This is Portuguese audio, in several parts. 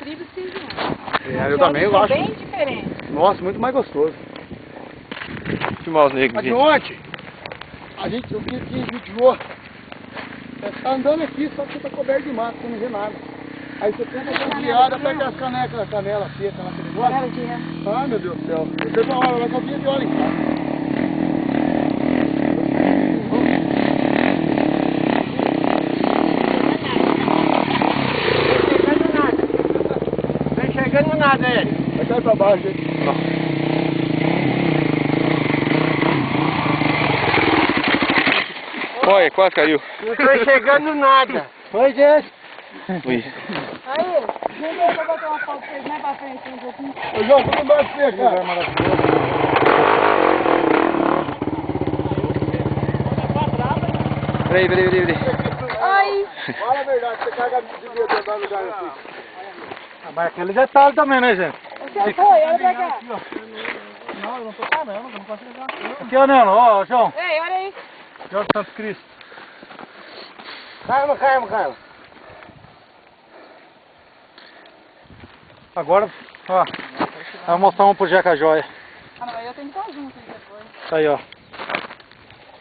incrível que seja. É, eu também, eu acho. Bem diferente. Nossa, muito mais gostoso. Filmar os negros Mas de aqui. ontem, o que videou, você tá andando aqui, só que você tá coberto de mato, você não vê nada. Aí você tenta essa viada, pega as canecas, canela seca lá, aquele negócio. Canela de ré. Ai, meu Deus do céu. Você uma hora lá que eu vinha de hora em casa. Não chegando nada, ele. Vai cair pra baixo, hein? Olha, quase caiu. Não tô enxergando nada. Oi, gente. Ui. Aí, vem ver, eu vou botar uma foto pra vocês mais pra frente um pouquinho. Ô, João, tudo embaixo de você, cara. Peraí. Ai, Fala a verdade, você caga de medo de andar no lugar assim. Mas aquele detalhe também, né, gente? você foi, olha pra cá. Não, eu não tô caramba, não posso ligar. Aqui, ó, Neno, ó, João. Ei, olha aí. Jorge Santos Cristo. Calma. Agora, ó, vai mostrar um pro Jeca Joia. Ah, não, eu tenho que estar junto aí depois. Tá aí, ó.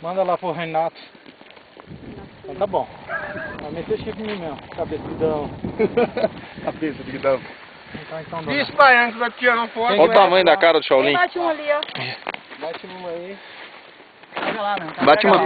Manda lá pro Renato. Então tá bom. Vai meter chifre em mim mesmo. Cabeçudão. Cabeça de guidão. Então dá. Bicho baiano que vai tirar uma foto. Olha o tamanho da cara do Shaolin. Bate um ali, ó. Bate numa aí. Pega lá, né? Bate uma